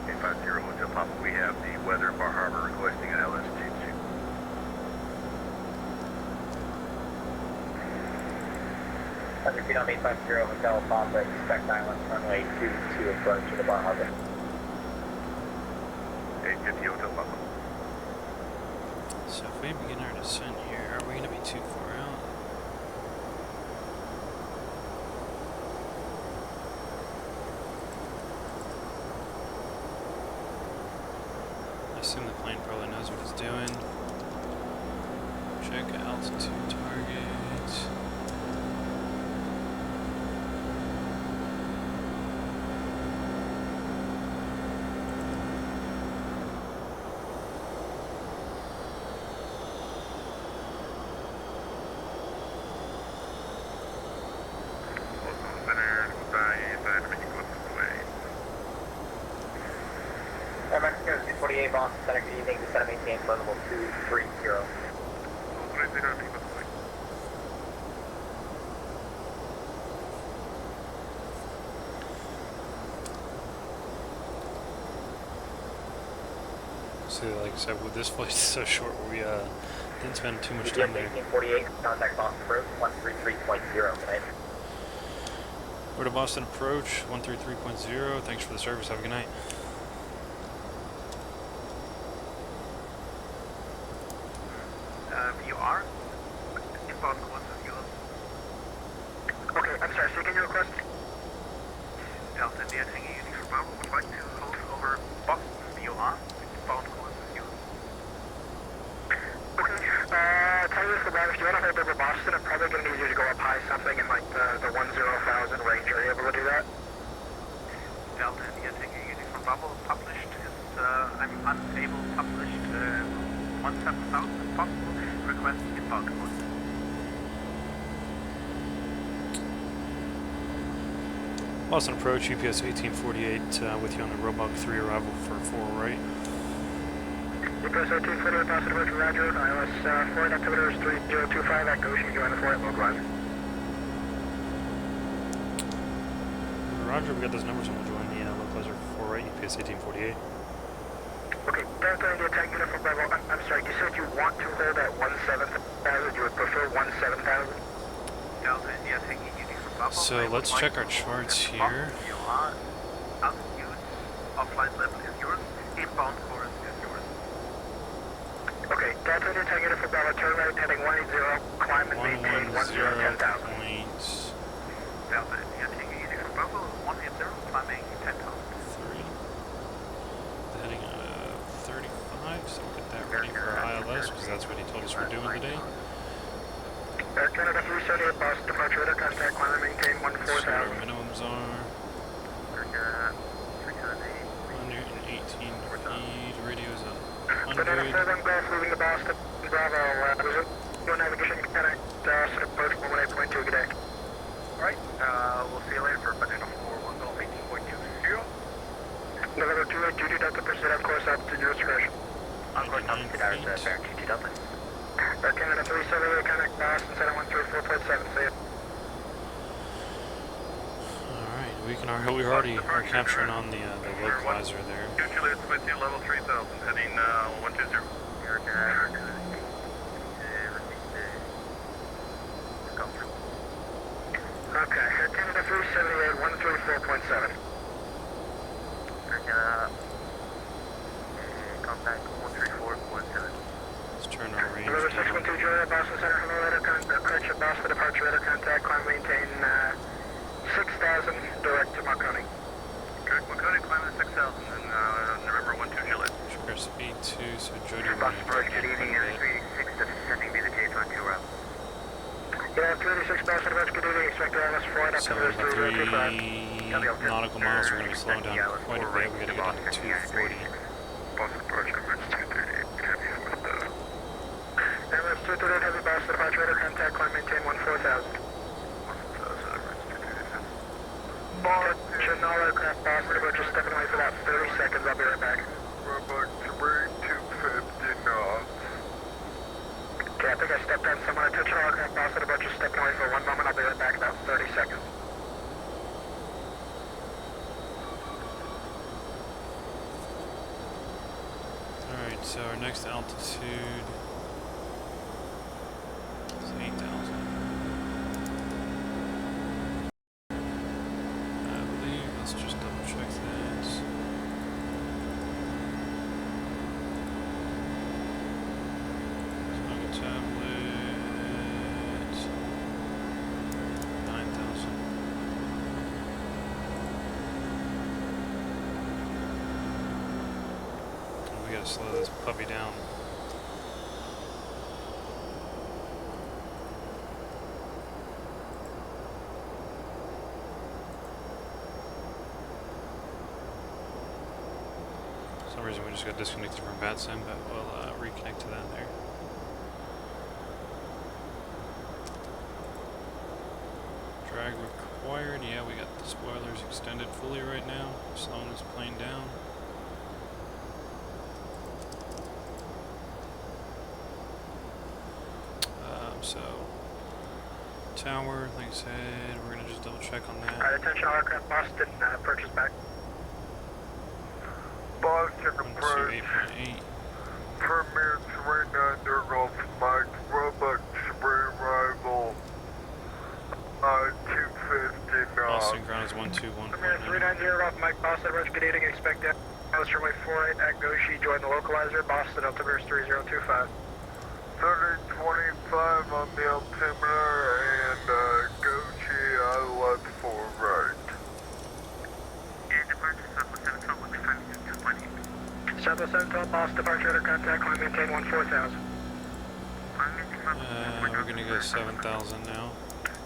850 Hotel Papa, we have the weather in Bar Harbor requesting an LS22. Under feet on 850 Hotel Papa, expect island runway 22 approach to the Bar Harbor. 850 Hotel Papa. So if we begin our descent here, are we going to be too far out? I assume the plane probably knows what it's doing. Check altitude targets. Mexico 248 Boston Center, good evening, descend and maintain flight level 230. So like I said, with this flight is so short, we didn't spend too much time there. 1848, contact Boston approach 133.0 tonight. We're to Boston approach 133.0. Thanks for the service. Have a good night. You are? Inbound course is yours. Okay, I'm sorry, so can you request? Delta India taking units from Bravo would like to hold over Boston VOR. Inbound course is yours. Okay, tell you this, the if you want to hold over Boston, I'm probably going to need you to go up high something in like the 10,000 range. Are you able to do that? Delta India taking units from Bravo published is, I'm unable published 17,000 if possible. Request inbound course. Boston approach, UPS 1848 with you on the Roebuck 3 arrival for 4 right. UPS 1848, Boston approach, roger. ILS flight altimeter is 3025 at Goshen, join the flight, localize. Roger, we got those numbers and we'll join the localizer for 4 right, UPS 1848. Okay, Delta India Tank Unit from Bravo. I'm sorry, you said you want to hold at 17,000, you would prefer 17,000? Delta India taking unit from Bravo. So let's check our charts here. You are Addons Used, flight level is yours, inbound course is yours. Okay, Delta India Tank Unit from Bravo, turn right, heading 180, climb and maintain 10,000. Delta India taking unit from Bravo, 180, climbing 10,000. 3. Heading 35, so we'll get that ready for our ILS, because that's what he told us we're doing today. Air Canada 378, Boston departure, radar contact, climb and maintain So our 14,000. minimums are 118 feet, radio is Banana 100. 7 Golf leaving the Boston, Bravo, no navigation contact, Austin approach 18.2, good day. Alright, we'll see you later for Banana 4, 1 Golf 18.2. November 28, duty Delta, proceed on course up to your discretion. On course altitude hours, Baron 22 Delta. Air Canada 378, contact Boston, Center 134.7, see ya. Alright, we already are capturing on the localizer there. Juliet with you, level 3000, heading 120. Okay, Air Canada 378, 134.7. Contact 134.7. Let's turn our range November down. 612 Juliet, Boston Center, hello, radar contact, correction, Boston departure, radar contact, climb maintain 6,000, direct to Marconi. Direct Marconi, climbing 6,000, and November 12 Juliet. Sugar speed 2, so Jody will Boston Bridge, get good evening, Air 386, descending via the J22 route. Yeah, 386 Boston Bridge, good evening, expect ILS flight up to So Rivers about 3025. 3 nautical miles, we're going to be slowing down quite a bit. We're going to get down to 240. Boston Bridge, Emirates 238, heavy with the... Emirates 238, heavy Boston departure, radar contact, climb maintain 14,000. Attention, all aircraft Boston Bridge, just stepping away for about 30 seconds, I'll be right back. Robot 250 knots. Okay, I think I stepped on someone. Attention, all aircraft Boston Bridge, just stepping away for 1 moment, I'll be right back, about 30 seconds. Alright, so our next altitude is 8,000. I believe, let's just double check that. Snuggle tablet, 9,000. We gotta slow this puppy down. For some reason we just got disconnected from VATSIM, but we'll reconnect to that there. Drag required, yeah, we got the spoilers extended fully right now, slowing this plane down. So, tower, like I said, we're going to just double check on that. Alright, attention, all aircraft Boston, purchase back. Boston 128.8. Premier 39 Golf Mike, Robot Supreme Rival, 250 knots. Boston ground is 121.9. Premier 390 off Mike Boston, Bridge, good evening, expect that. Alice runway 48 at Goshi, join the localizer, Boston, altimeter 3025. 3025 on the altimeter and Gochi, left for right. And departure Southwest 712, we'll be finding 220. Southwest 712, Boston, departure, radar contact, climb maintain 14,000. We're going to go 7,000 now.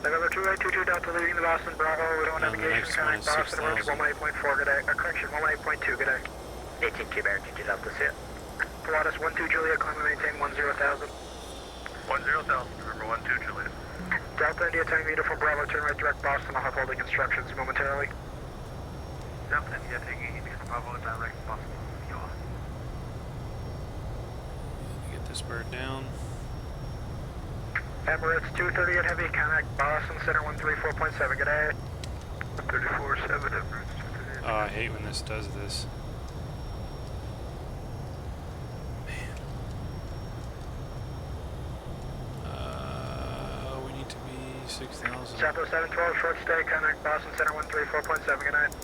November 2822 Delta leaving the Boston Bravo, we don't And the navigation, next one connect is Boston, Bridge, 6,000. 18.4, good day. Correction, 18.2, good day. 18 Baron 22 Delta, see ya. Pilatus 12 Juliet, climb and maintain 10,000. 10,000, remember 12 Juliet. Delta India Tango Uniform Bravo, turn right direct Boston, I'll have holding instructions momentarily. Delta India taking Uniform Bravo, direct Boston. Get this bird down. Emirates 238 Heavy, connect Boston Center 134.7, good day. 34.7 Emirates 238. Oh, I hate when this does this. 36,000. Southwest 712, short stay, contact Boston Center 134.7, good night.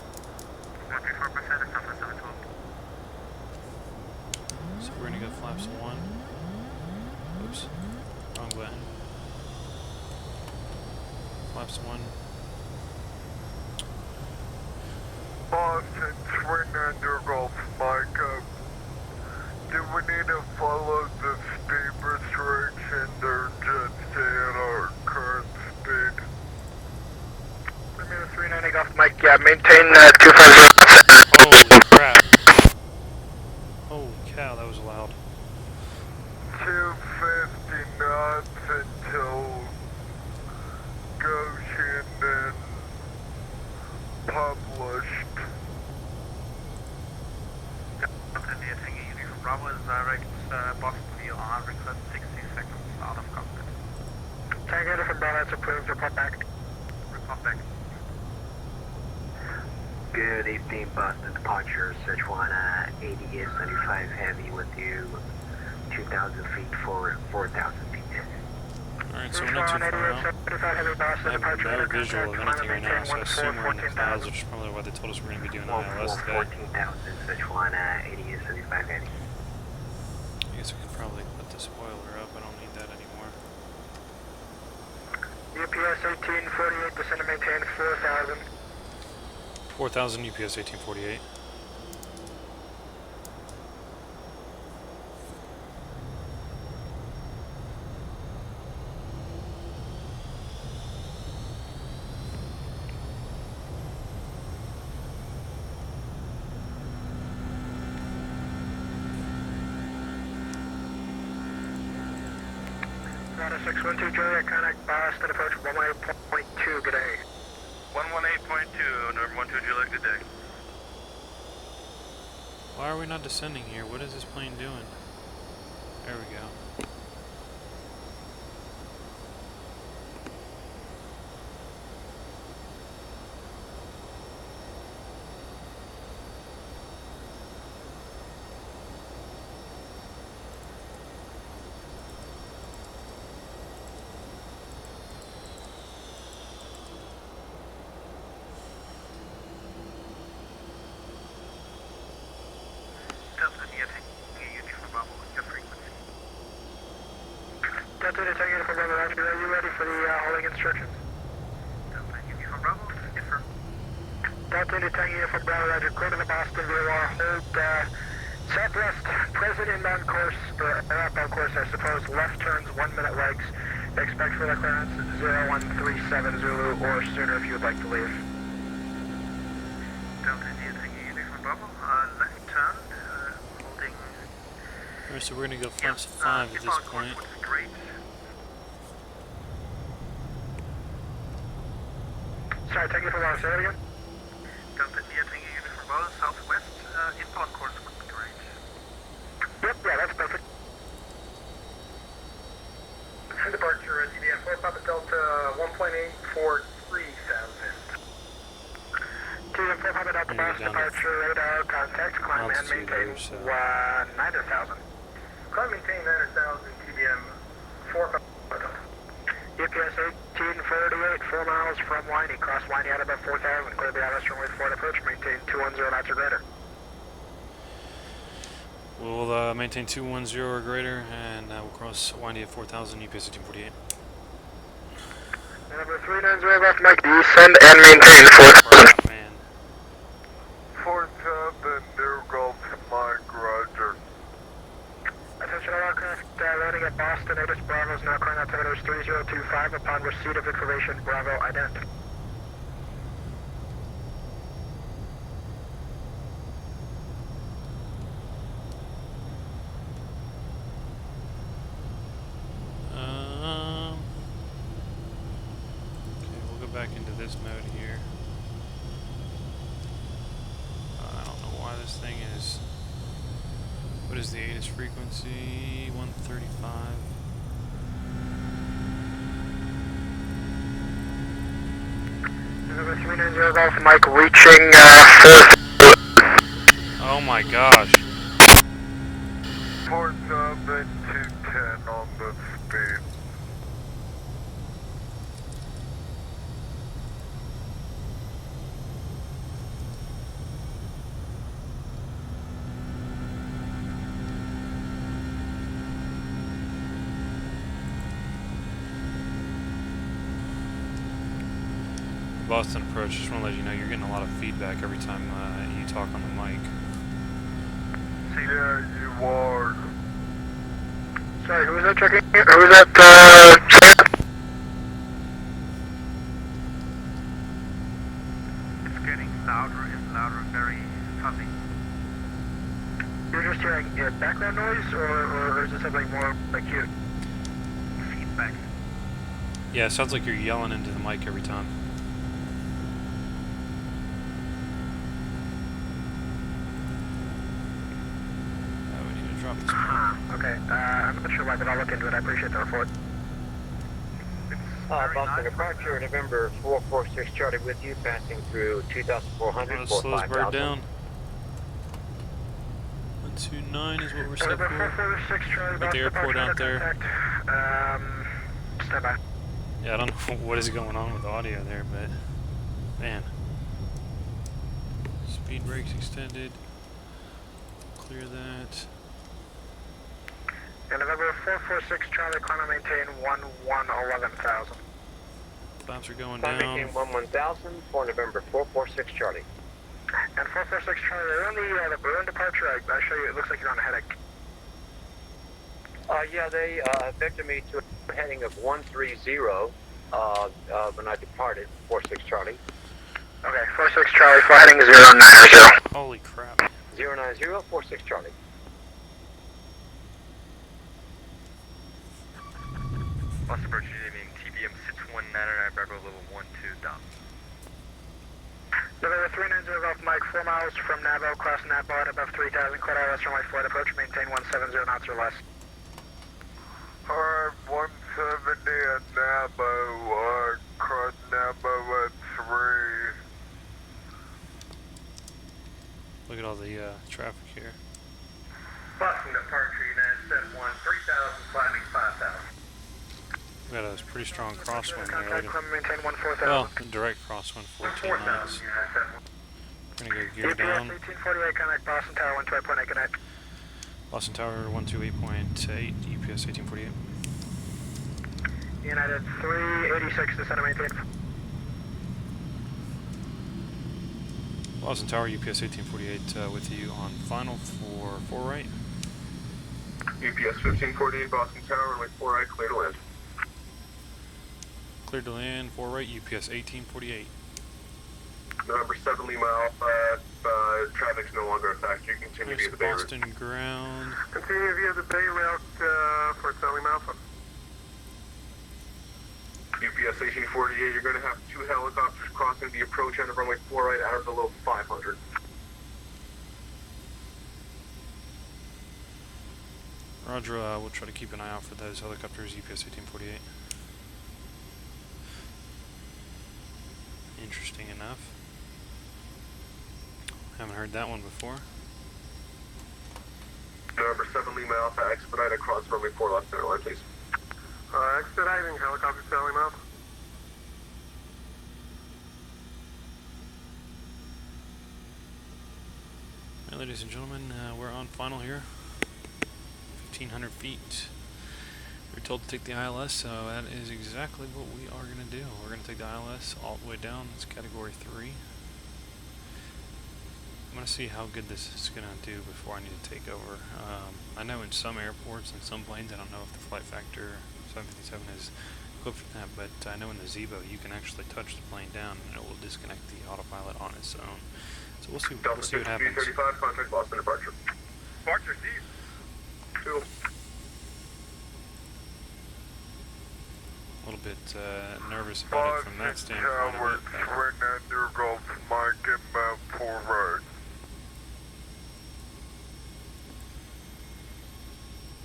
134%, it's Southwest 712. So we're gonna go flaps 1. Oops, wrong button. Flaps 1. Boston, swing under Gulf, Mike. Do we need to follow the speed restrictions or just stay at our current speed? Remember 390 Gulf, Mike, yeah, maintain 250. Holy crap. Holy cow, that was loud. 250 knots until Goshen and published. Delta India Tango Uniform Bravo is direct Boston VOR, request 60 seconds out of cockpit. Tango Uniform Bravo, that's approved, report back. Report back. Good evening, Boston departure, Sichuan Aegis 75 Heavy with you, 2,000 feet for 4,000 feet. Alright, so we're not too far out. I have no visual of anything right now, so I assume we're in the clouds, which is probably why they told us we're going to be doing ILS today. 14,000, Sichuan Aegis 75 Heavy. I guess we could probably put the spoiler up, I don't need that anymore. UPS 1848, descend and maintain 4,000. 4,000 UPS 1848. Rudder 612 Juliet, contact Boston approach 118.2, good day. 118.2, number 12 Juliet, good day. Why are we not descending here? What is this plane doing? There we go. Delta India Tango Uniform Bravo, what's your frequency? Delta India Uniform Bravo, Roger, are you ready for the hauling instructions? Delta Uniform Bravo, differ. Delta India Uniform Bravo, Roger, clear to the Boston VOR, hold southwest, present inbound course, or outbound course, I suppose, left turns, 1 minute legs. Expect further clearance 0137 Zulu or sooner if you would like to leave. Delta India Tango Uniform Bravo, left turn, holding... Alright, so we're going to go flaps 5 at this point. Great. Sorry, take it from Los, say that again? Delta India Tango Uniform Bravo, southwest, inbound course would be great. Yep, yeah, that's perfect. Departure, CBS 4, Papa Delta 1.8 for 3,000. 2 and 4, Papa Delta Boston departure, radar, contact, climb and maintain 9,000. Climb maintain 9,000, TBM 4, Papa Delta. UPS 1848, 4 miles from Winey, cross Winey out about 4,000, clear the ILS runway 4 approach, maintain 210 knots or greater. We'll maintain 210 or greater, and we'll cross Windy at 4,000, UPS 1848. Number 39 left, Mike, descend and maintain 4,000. Man. 4,000, New Gulf, Mike, Roger. Attention all aircraft landing at Boston, Addons Bravo is now calling altimeters 3025 upon receipt of information, Bravo ident. Okay, we'll go back into this mode here. I don't know why this thing is... What is the Aegis frequency? 135. Number 390 Golf, Mike, reaching 4. Oh my gosh. 4,210 on the speed. Boston approach, just want to let you know you're getting a lot of feedback every time you talk on the mic. Yeah, you are. Sorry, who was that checking? Who was that, It's getting louder and louder, very fuzzy. You're just hearing background noise, or is it something more acute? Feedback. Yeah, it sounds like you're yelling into the mic every time. We need to drop this one. Okay, I'm not sure why, but I'll look into it. I appreciate the report. Boston departure, November 446 Charlie with you, passing through 2,400 Let's for slow this bird 5,000. down. 129 is what we're set November for. 446 Charlie, Got the airport out there. Stand by. Yeah, I don't know what is going on with the audio there, but man. Speed brakes extended. Clear that. Yeah, November 446 Charlie, climb and maintain 11,000. Flaps are going Climb down. maintain 11,000 for November 446 Charlie. And 446 Charlie, they're on the balloon departure. I'll show you, it looks like you're on a headache. Yeah, they vectored me to a heading of 130 when I departed, 46 Charlie. Okay, 46 Charlie, flight heading 090. Holy crap. 090, 46 Charlie. Boston approach unit TBM 6199 Bravo level 12 down. November 390 Golf Mike, 4 miles from Nabo, cross Nabo at above 3,000, clear ILS runway flight approach, maintain 170 knots or less. Alright, 170 at Nabo, cross Nabo at 3. Look at all the traffic here. Boston departure, United Step 1, 3,000, climbing 5,000. We got a pretty strong crosswind there. Contact, climb and maintain 14,000. Well, a direct crosswind, 14 knots. 4,000, United Step 1. We're gonna go gear UPS down. 1848, connect Boston Tower 128.8, connect. Boston Tower 128.8, UPS 1848. United 386, descend and maintain. Boston Tower, UPS 1848 with you on final for 4 right. UPS 1548, Boston Tower, runway 4 right, clear to land. Cleared to land, 4 right, UPS 1848. November 7 Lima Alpha, traffic's no longer a factor. You continue via There's the Bay route. Boston ground. Continue via the Bay route for Lima Alpha. UPS 1848, you're going to have 2 helicopters crossing the approach end of runway 4 right out of below 500. Roger, we'll try to keep an eye out for those helicopters, UPS 1848. Interesting enough. Haven't heard that one before. November 7 Lima Alpha, expedite across runway 4 left center line, please. Expediting helicopter to Lima Alpha. Right, ladies and gentlemen, we're on final here. 1,500 feet. We're told to take the ILS, so that is exactly what we are going to do. We're going to take the ILS all the way down. It's category 3. I'm going to see how good this is going to do before I need to take over. I know in some airports and some planes, I don't know if the flight factor 757 is equipped for that, but I know in the Zebo you can actually touch the plane down and it will disconnect the autopilot on its own. So we'll see what happens. 35, contact Boston departure. Departure, Steve. 2. A little bit nervous about it from that standpoint of it. Right now, near Gulf, Mike and Mount 4 right.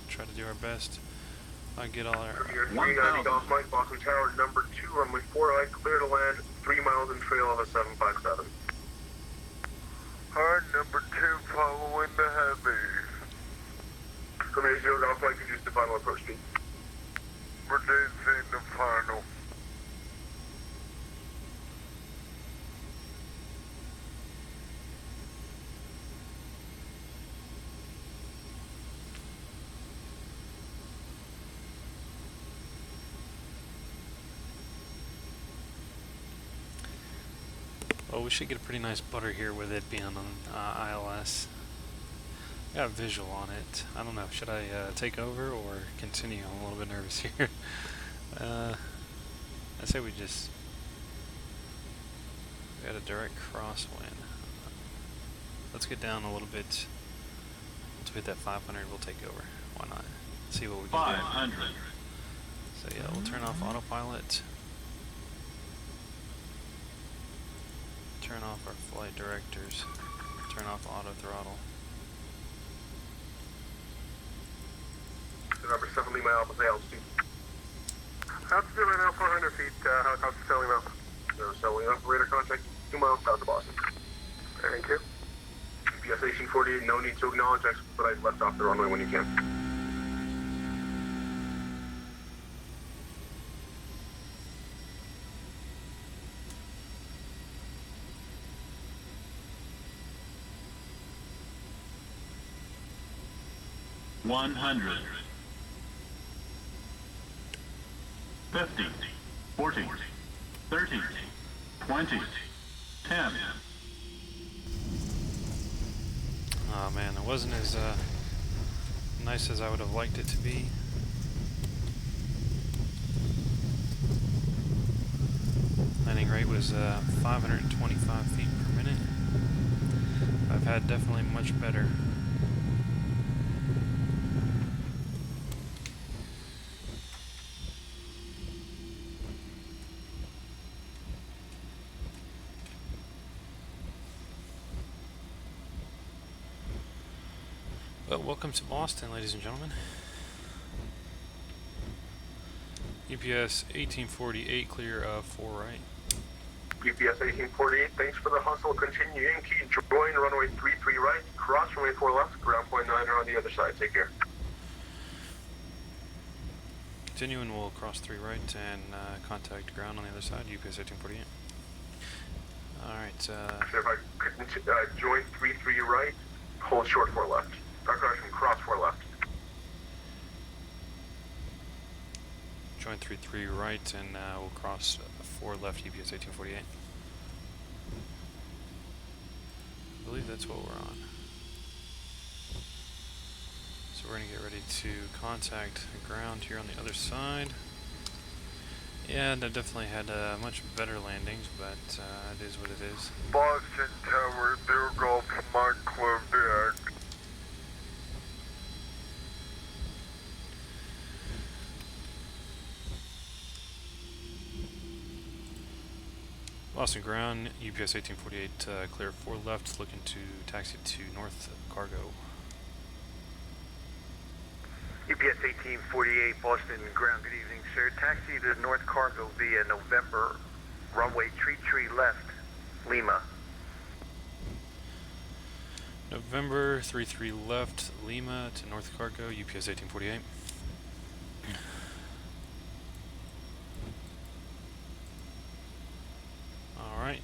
Try to do our best. I get all our 390 Golf Mike, Boston Tower, number 2, runway 4 right, clear to land, 3 miles in trail of a 757. Alright, number 2, following the heavy. From A0 Golf Mike, reduce the final approach speed. Reducing the final. Well, we should get a pretty nice butter here with it being on ILS. Got a visual on it. I don't know, should I take over or continue? I'm a little bit nervous here. I say we just got a direct crosswind. Let's get down a little bit. Once we hit that 500, we'll take over. Why not? See what we can do. 500. So yeah, we'll turn off autopilot. Turn off our flight directors. Turn off auto throttle. Number 7 Lima Alpha, say altitude. Altitude right now 400 feet, helicopter sailing up. No, sailing up, radar contact 2 miles south of Boston. Thank you. GPS 1848, no need to acknowledge, expedite left off the runway when you can. $100. 50, 40, 30, 20, 10. Oh man, it wasn't as nice as I would have liked it to be. Landing rate was 525 feet per minute. I've had definitely much better. Well, welcome to Boston, ladies and gentlemen. UPS 1848, clear of 4 right. UPS 1848, thanks for the hustle. Continue Yankee, join runway 33 right, cross runway 4 left, ground point 9 on the other side. Take care. Continuing, we'll cross 3 right and contact ground on the other side, UPS 1848. Alright, so if I could join 33 right, hold short 4 left. Cross 4 left. Join 33 right and we'll cross 4 left, UPS 1848. I believe that's what we're on. So we're going to get ready to contact ground here on the other side. Yeah, they definitely had much better landings, but it is what it is. Boston Tower, Deer Gulf, Montclair, deck. Boston ground, UPS 1848, clear 4 left, looking to taxi to North Cargo. UPS 1848, Boston ground, good evening, sir. Taxi to North Cargo via November, runway 33 left, Lima. November 33 left, Lima to North Cargo, UPS 1848. Alright.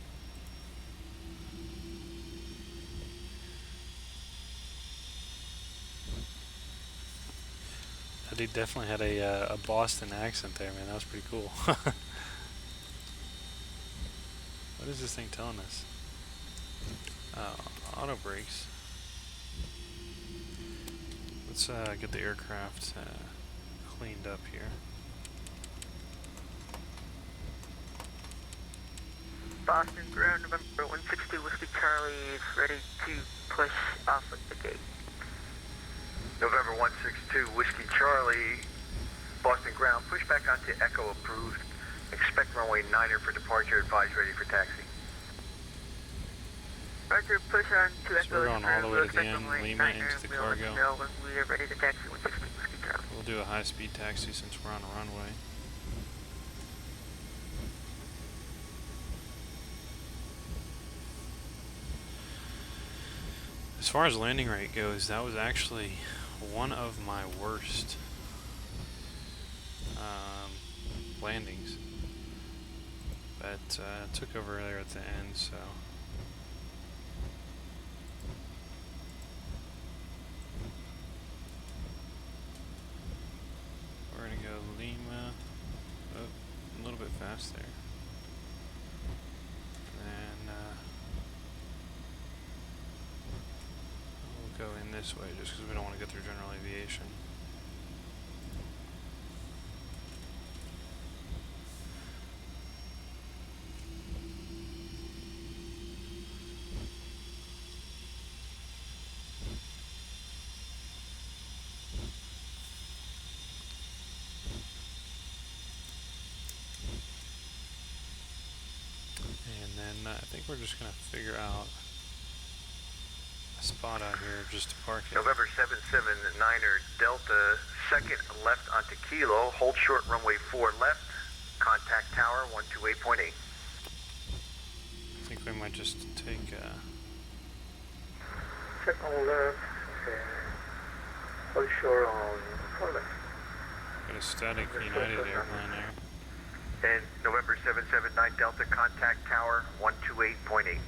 That dude definitely had a Boston accent there, man. That was pretty cool. What is this thing telling us? Auto brakes. Let's get the aircraft cleaned up here. Boston ground, November 162 Whiskey Charlie is ready to push off at the gate. November 162 Whiskey Charlie, Boston ground, push back onto Echo approved. Expect runway 9er for departure, advise ready for taxi. Roger, push on to So we're going all the way to the end, Lima into the cargo. When we are ready to taxi 162 Whiskey Charlie. We'll do a high-speed taxi since we're on a runway. As far as landing rate goes, that was actually one of my worst landings. But took over there at the end, so. We're gonna go Lima, oh, a little bit fast there. And this way, just because we don't want to go through general aviation. And then I think we're just going to figure out a spot out here just to park it. November 779er Delta, second left onto Kilo, hold short runway 4 left, contact tower 128.8. I think we might just take Second left, hold short on 4 left. got a static United airplane there. And November 779 Delta, contact tower 128.8.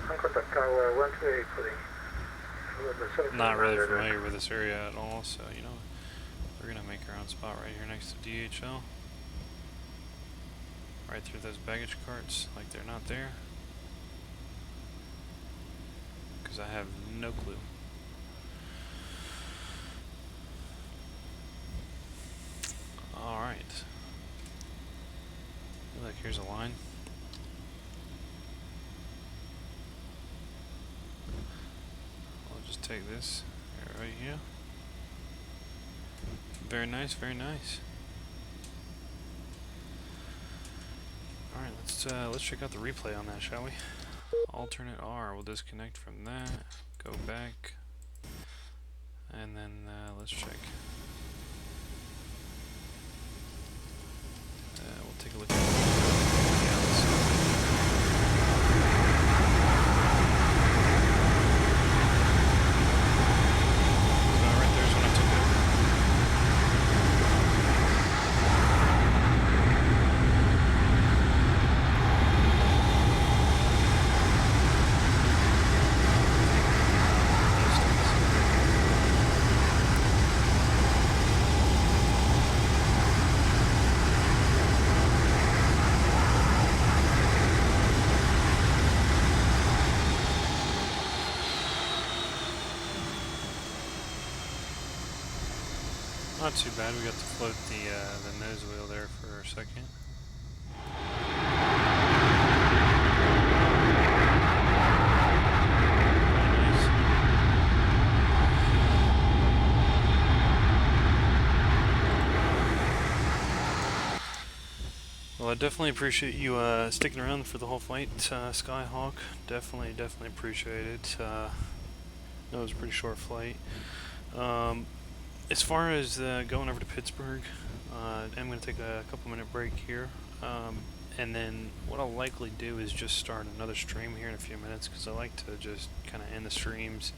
Contact tower 128.8. Not really familiar with this area at all, so you know, we're gonna make our own spot right here next to DHL. Right through those baggage carts, like they're not there. Because I have no clue. Alright. Look, here's a line. I'll just take this right here. Very nice, very nice. Alright, let's check out the replay on that, shall we? Alternate R, we'll disconnect from that, go back, and then let's check. We'll take a look at it. Right there's when I took it. Not too bad. We got to float the nose wheel there for a second. Nice. Well, I definitely appreciate you sticking around for the whole flight, Skyhawk. Definitely appreciate it. That was a pretty short flight. As far as going over to Pittsburgh, I'm going to take a couple minute break here, and then what I'll likely do is just start another stream here in a few minutes, because I like to just kind of end the streams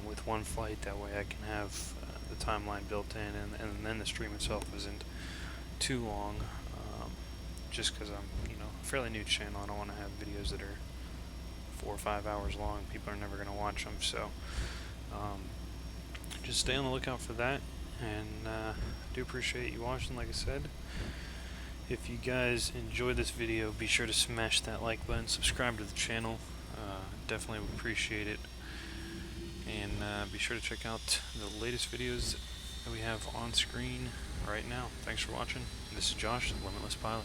with one flight. That way I can have the timeline built in, and then the stream itself isn't too long, just because I'm a fairly new channel. I don't want to have videos that are 4 or 5 hours long. People are never going to watch them, so just stay on the lookout for that, and I do appreciate you watching. Like I said, if you guys enjoyed this video, be sure to smash that like button, subscribe to the channel, definitely would appreciate it, and be sure to check out the latest videos that we have on screen right now. Thanks for watching. This is Josh, the Limitless Pilot.